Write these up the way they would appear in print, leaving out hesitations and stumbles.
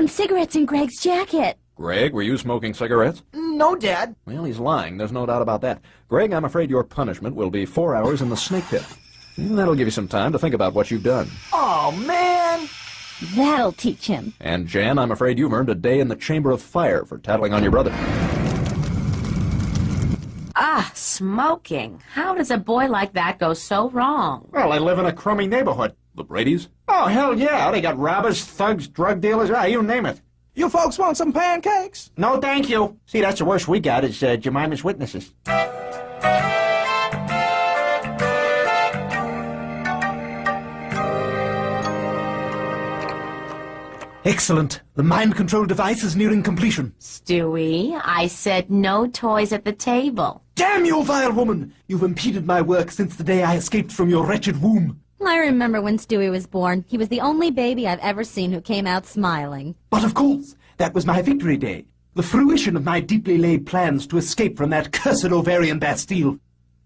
found cigarettes in Greg's jacket. Greg, were you smoking cigarettes? No, Dad. Well, he's lying. There's no doubt about that. Greg, I'm afraid your punishment will be 4 hours in the snake pit. That'll give you some time to think about what you've done. Oh, man. That'll teach him. And Jan, I'm afraid you've earned a day in the Chamber of Fire for tattling on your brother. Ah, smoking. How does a boy like that go so wrong? Well, I live in a crummy neighborhood. The Bradys? Oh, hell yeah. They got robbers, thugs, drug dealers, you name it. You folks want some pancakes? No, thank you. See, that's the worst we got is Jemima's witnesses. Excellent. The mind control device is nearing completion. Stewie, I said no toys at the table. Damn you, vile woman! You've impeded my work since the day I escaped from your wretched womb. I remember when Stewie was born. He was the only baby I've ever seen who came out smiling. But of course, that was my victory day. The fruition of my deeply laid plans to escape from that cursed ovarian Bastille.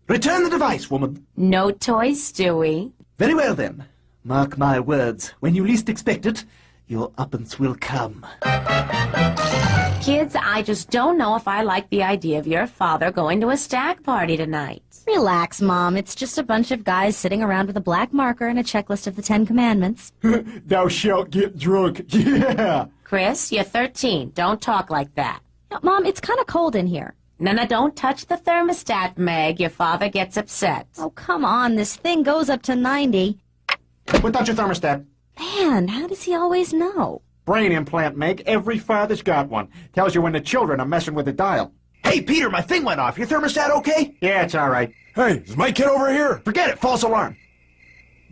Return the device, woman. No toys, Stewie. Very well, then. Mark my words. When you least expect it, your uppance will come. Kids, I just don't know if I like the idea of your father going to a stag party tonight. Relax, Mom. It's just a bunch of guys sitting around with a black marker and a checklist of the 10 Commandments. Thou shalt get drunk. Yeah. Chris, you're 13. Don't talk like that. Mom, it's kind of cold in here. No, don't touch the thermostat, Meg. Your father gets upset. Oh, come on. This thing goes up to 90. Put down your thermostat. Man, how does he always know? Brain implant, Meg. Every father's got one. Tells you when the children are messing with the dial. Hey, Peter, my thing went off. Your thermostat okay? Yeah, it's all right. Hey, is my kid over here? Forget it. False alarm.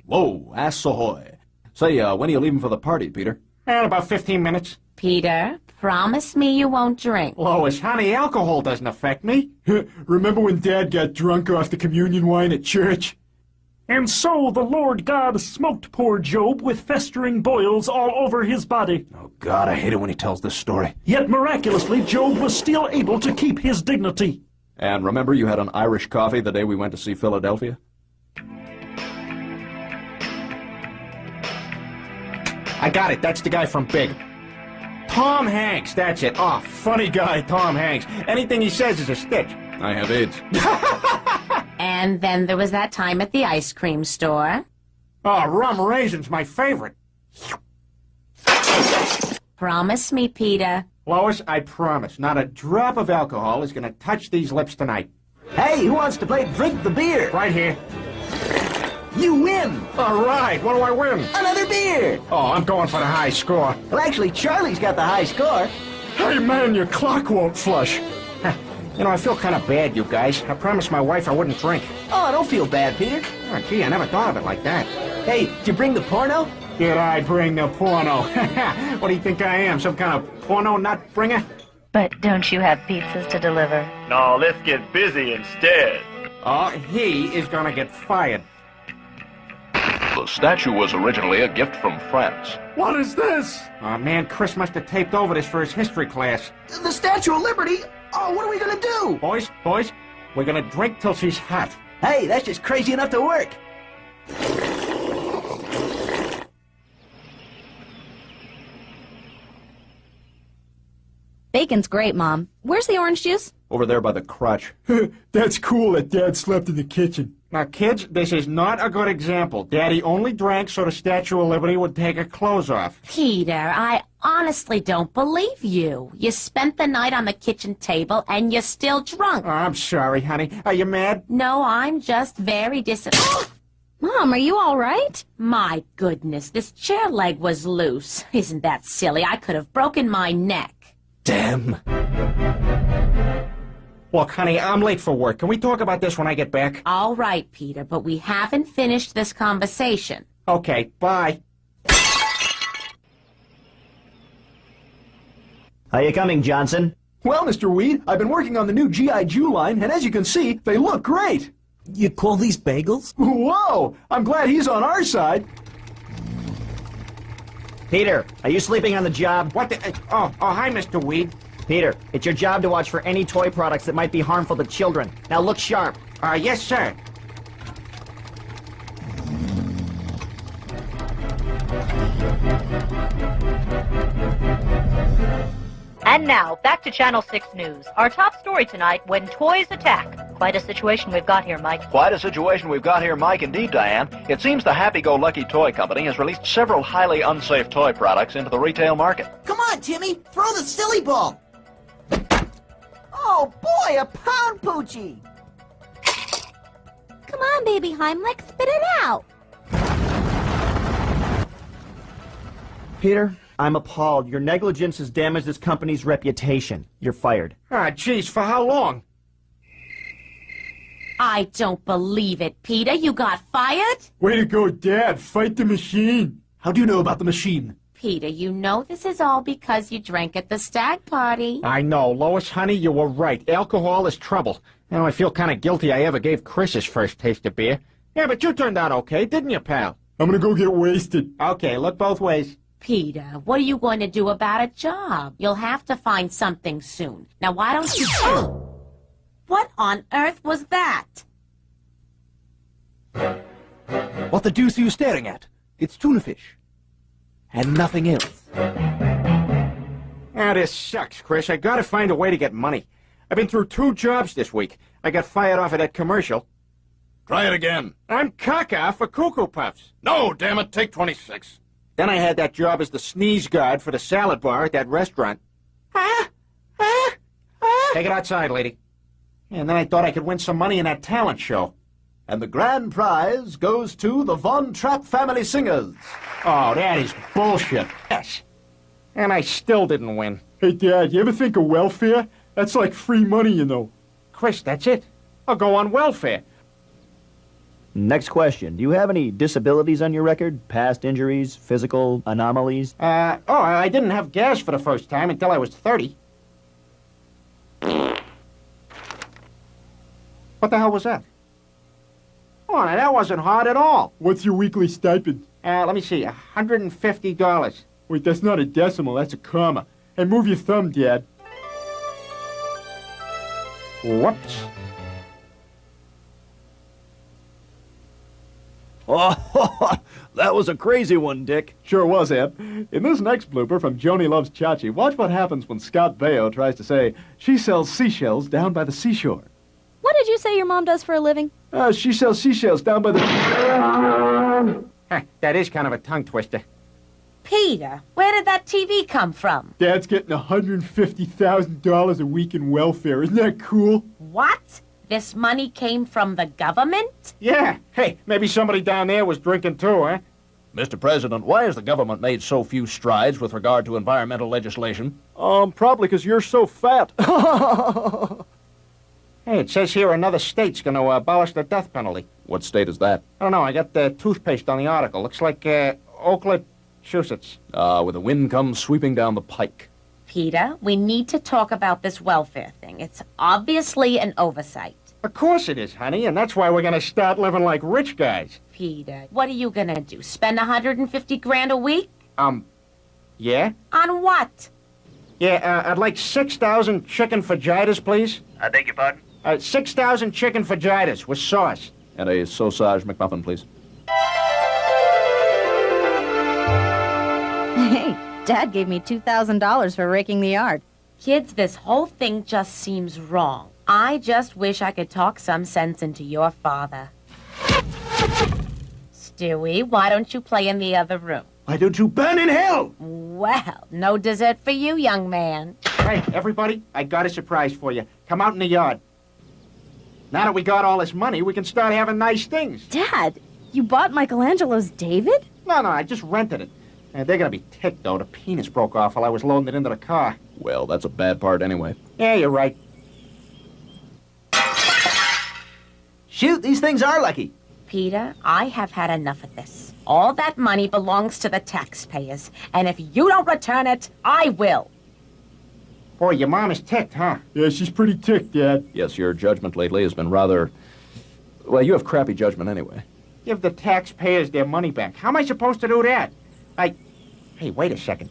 Whoa, ass ahoy. Say, when are you leaving for the party, Peter? About 15 minutes. Peter, promise me you won't drink. Lois, honey, alcohol doesn't affect me. Remember when Dad got drunk off the communion wine at church? And so the Lord God smoked poor Job with festering boils all over his body. Oh, God, I hate it when he tells this story. Yet miraculously, Job was still able to keep his dignity. And remember you had an Irish coffee the day we went to see Philadelphia? I got it. That's the guy from Big. Tom Hanks, that's it. Oh, funny guy, Tom Hanks. Anything he says is a stitch. I have AIDS. And then there was that time at the ice cream store. Oh, rum raisin's my favorite. Promise me, Peter. Lois, I promise, not a drop of alcohol is going to touch these lips tonight. Hey, who wants to play Drink the Beer? Right here. You win! All right, what do I win? Another beer! Oh, I'm going for the high score. Well, actually, Charlie's got the high score. Hey, man, your clock won't flush. You know, I feel kind of bad, you guys. I promised my wife I wouldn't drink. Oh, don't feel bad, Peter. Oh, gee, I never thought of it like that. Hey, did you bring the porno? Did I bring the porno? What do you think I am, some kind of porno nut bringer? But don't you have pizzas to deliver? No, let's get busy instead. Oh, he is gonna get fired. The statue was originally a gift from France. What is this? Oh, man, Chris must have taped over this for his history class. The Statue of Liberty? Oh, what are we gonna do? Boys, we're gonna drink till she's hot. Hey, that's just crazy enough to work. Bacon's great, Mom. Where's the orange juice? Over there by the crotch. That's cool that Dad slept in the kitchen. Now, kids, this is not a good example. Daddy only drank so the Statue of Liberty would take her clothes off. Peter, I honestly don't believe you. You spent the night on the kitchen table and you're still drunk. Oh, I'm sorry, honey. Are you mad? No, I'm just very Mom, are you all right? My goodness, this chair leg was loose. Isn't that silly? I could have broken my neck. Damn. Look, honey, I'm late for work. Can we talk about this when I get back? All right, Peter, but we haven't finished this conversation. Okay, bye. Are you coming, Johnson? Well, Mr. Weed, I've been working on the new G.I. Jew line, and as you can see, they look great. You call these bagels? Whoa! I'm glad he's on our side. Peter, are you sleeping on the job? What the... Oh, hi, Mr. Weed. Peter, it's your job to watch for any toy products that might be harmful to children. Now look sharp. Yes, sir. And now, back to Channel 6 News. Our top story tonight, when toys attack. Quite a situation we've got here, Mike. Quite a situation we've got here, Mike. Indeed, Diane. It seems the Happy-Go-Lucky Toy Company has released several highly unsafe toy products into the retail market. Come on, Timmy, throw the silly ball. Oh, boy, a pound poochie. Come on, baby Heimlich, spit it out. Peter, I'm appalled. Your negligence has damaged this company's reputation. You're fired. Ah, jeez, for how long? I don't believe it, Peter. You got fired? Way to go, Dad. Fight the machine. How do you know about the machine? Peter, you know this is all because you drank at the stag party. I know, Lois, honey, you were right. Alcohol is trouble. Now I feel kind of guilty I ever gave Chris his first taste of beer. Yeah, but you turned out okay, didn't you, pal? I'm gonna go get wasted. Okay, look both ways. Peter, what are you going to do about a job? You'll have to find something soon. Now, why don't you... What on earth was that? What the deuce are you staring at? It's tuna fish. And nothing else. Ah, this sucks, Chris. I gotta find a way to get money. I've been through 2 jobs this week. I got fired off of that commercial. Try it again. I'm caca for Cuckoo Puffs. No, damn it, take 26. Then I had that job as the sneeze guard for the salad bar at that restaurant. Take it outside, lady. And then I thought I could win some money in that talent show. And the grand prize goes to the Von Trapp Family Singers. Oh, that is bullshit. Yes. And I still didn't win. Hey, Dad, you ever think of welfare? That's like free money, you know. Chris, that's it. I'll go on welfare. Next question. Do you have any disabilities on your record? Past injuries, physical anomalies? I didn't have gas for the first time until I was 30. What the hell was that? Oh, now that wasn't hard at all. What's your weekly stipend? Let me see, $150. Wait, that's not a decimal, that's a comma. Hey, move your thumb, Dad. Whoops. Oh, that was a crazy one, Dick. Sure was, Ed. In this next blooper from Joni Loves Chachi, watch what happens when Scott Baio tries to say she sells seashells down by the seashore. What did you say your mom does for a living? She sells seashells down by the... That is kind of a tongue twister. Peter, where did that TV come from? Dad's getting $150,000 a week in welfare. Isn't that cool? What? This money came from the government? Yeah. Hey, maybe somebody down there was drinking too, huh? Mr. President, why has the government made so few strides with regard to environmental legislation? Probably because you're so fat. Hey, it says here another state's going to abolish the death penalty. What state is that? I don't know. I got the toothpaste on the article. Looks like Oakland, Massachusetts. Where the wind comes sweeping down the pike. Peter, we need to talk about this welfare thing. It's obviously an oversight. Of course it is, honey, and that's why we're going to start living like rich guys. Peter, what are you going to do? Spend $150,000 a week? Yeah? On what? Yeah, I'd like 6,000 chicken fajitas, please. I beg your pardon? 6,000 chicken fajitas with sauce. And a sausage McMuffin, please. Hey, Dad gave me $2,000 for raking the yard. Kids, this whole thing just seems wrong. I just wish I could talk some sense into your father. Stewie, why don't you play in the other room? Why don't you burn in hell? Well, no dessert for you, young man. Hey, everybody, I got a surprise for you. Come out in the yard. Now that we got all this money, we can start having nice things. Dad, you bought Michelangelo's David? No, I just rented it. They're going to be ticked, though. The penis broke off while I was loading it into the car. Well, that's a bad part anyway. Yeah, you're right. Shoot, these things are lucky. Peter, I have had enough of this. All that money belongs to the taxpayers, and if you don't return it, I will. Boy, your mom is ticked, huh? Yeah, she's pretty ticked, Dad. Yes, your judgment lately has been rather... Well, you have crappy judgment anyway. Give the taxpayers their money back. How am I supposed to do that? Hey, wait a second.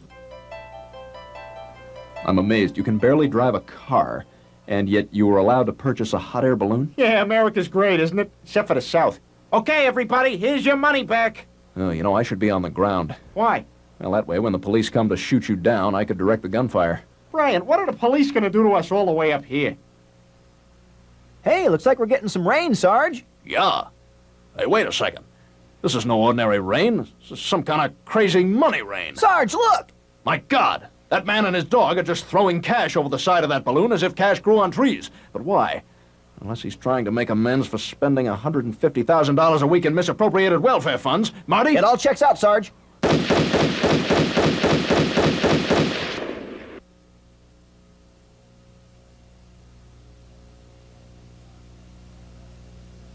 I'm amazed. You can barely drive a car, and yet you were allowed to purchase a hot air balloon? Yeah, America's great, isn't it? Except for the South. Okay, everybody, here's your money back. Oh, you know, I should be on the ground. Why? Well, that way, when the police come to shoot you down, I could direct the gunfire. Brian, what are the police going to do to us all the way up here? Hey, looks like we're getting some rain, Sarge. Yeah. Hey, wait a second. This is no ordinary rain. This is some kind of crazy money rain. Sarge, look! My God! That man and his dog are just throwing cash over the side of that balloon as if cash grew on trees. But why? Unless he's trying to make amends for spending $150,000 a week in misappropriated welfare funds. Marty? It all checks out, Sarge.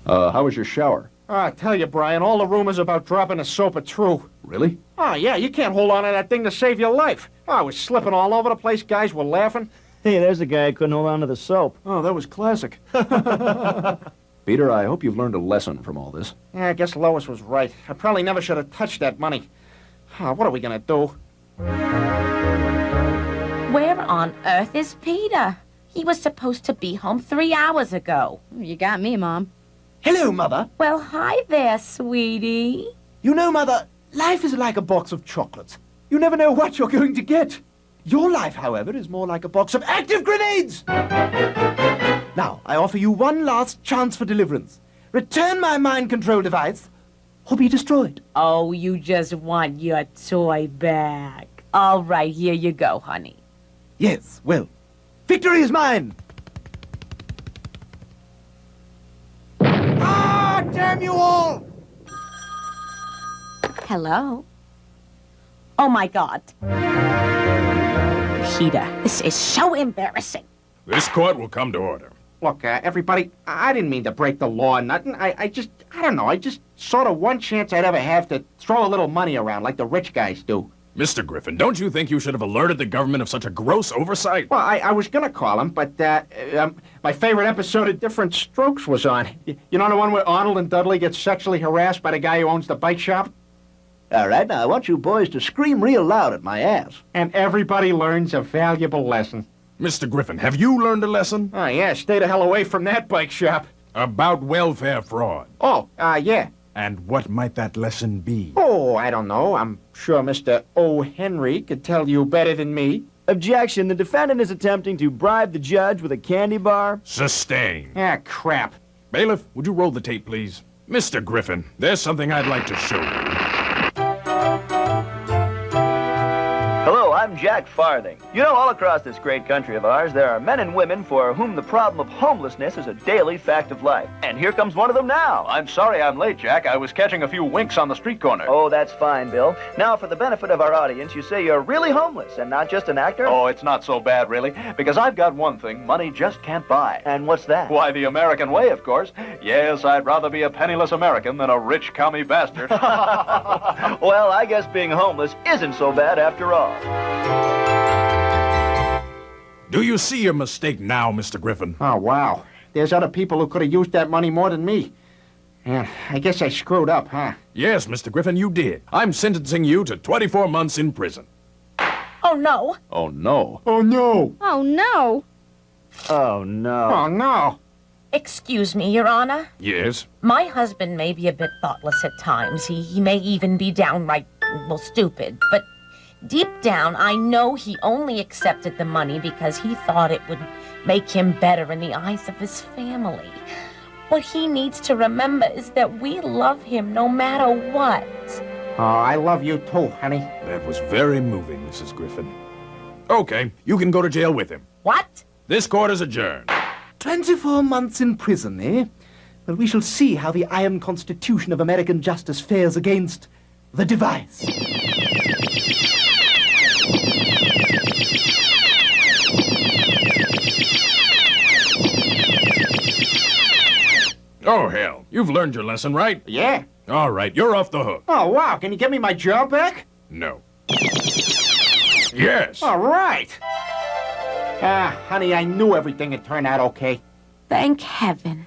How was your shower? I tell you, Brian, all the rumors about dropping the soap are true. Really? Oh, yeah, you can't hold on to that thing to save your life. Oh, I was slipping all over the place. Guys were laughing. Hey, there's a guy who couldn't hold on to the soap. Oh, that was classic. Peter, I hope you've learned a lesson from all this. Yeah, I guess Lois was right. I probably never should have touched that money. What are we going to do? Where on earth is Peter? He was supposed to be home 3 hours ago. You got me, Mom. Hello, Mother. Well, hi there, sweetie. You know, Mother, life is like a box of chocolates. You never know what you're going to get. Your life, however, is more like a box of active grenades! Now, I offer you one last chance for deliverance. Return my mind control device, or be destroyed. Oh, you just want your toy back. All right, here you go, honey. Yes, well, victory is mine! Ah, damn you all! Hello? Oh, my God. Peter, this is so embarrassing. This court will come to order. Look, everybody, I didn't mean to break the law or nothing. I don't know, I just sort of one chance I'd ever have to throw a little money around like the rich guys do. Mr. Griffin, don't you think you should have alerted the government of such a gross oversight? Well, I was gonna call him, but, my favorite episode of Different Strokes was on. You know the one where Arnold and Dudley get sexually harassed by the guy who owns the bike shop? All right, now I want you boys to scream real loud at my ass. And everybody learns a valuable lesson. Mr. Griffin, have you learned a lesson? Oh, yeah, stay the hell away from that bike shop. About welfare fraud. Oh, yeah. And what might that lesson be? Oh, I don't know. I'm sure Mr. O. Henry could tell you better than me. Objection. The defendant is attempting to bribe the judge with a candy bar. Sustained. Ah, crap. Bailiff, would you roll the tape, please? Mr. Griffin, there's something I'd like to show you. Hello, I'm Jack Farthing. You know, all across this great country of ours, there are men and women for whom the problem of homelessness is a daily fact of life. And here comes one of them now. I'm sorry I'm late, Jack. I was catching a few winks on the street corner. Oh, that's fine, Bill. Now, for the benefit of our audience, you say you're really homeless and not just an actor? Oh, it's not so bad, really, because I've got one thing money just can't buy. And what's that? Why, the American way, of course. Yes, I'd rather be a penniless American than a rich commie bastard. Well, I guess being homeless isn't so bad after all. Do you see your mistake now, Mr. Griffin? Oh, wow. There's other people who could have used that money more than me. Yeah, I guess I screwed up, huh? Yes, Mr. Griffin, you did. I'm sentencing you to 24 months in prison. Oh, no. Oh, no. Oh, no. Oh, no. Oh, no. Oh, no. Excuse me, Your Honor. Yes? My husband may be a bit thoughtless at times. He may even be downright, well, stupid. But deep down, I know he only accepted the money because he thought it would make him better in the eyes of his family. What he needs to remember is that we love him no matter what. Oh, I love you too, honey. That was very moving, Mrs. Griffin. Okay, you can go to jail with him. What? This court is adjourned. 24 months in prison, eh? Well, we shall see how the iron constitution of American justice fares against the device. Oh, hell. You've learned your lesson, right? Yeah. All right, you're off the hook. Oh, wow. Can you give me my job back? No. Yes. All right. Honey, I knew everything would turn out okay. Thank heaven.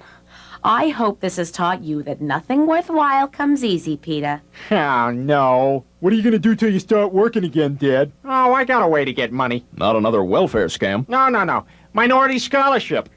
I hope this has taught you that nothing worthwhile comes easy, Peter. Oh, no. What are you going to do till you start working again, Dad? Oh, I got a way to get money. Not another welfare scam. No. Minority scholarship.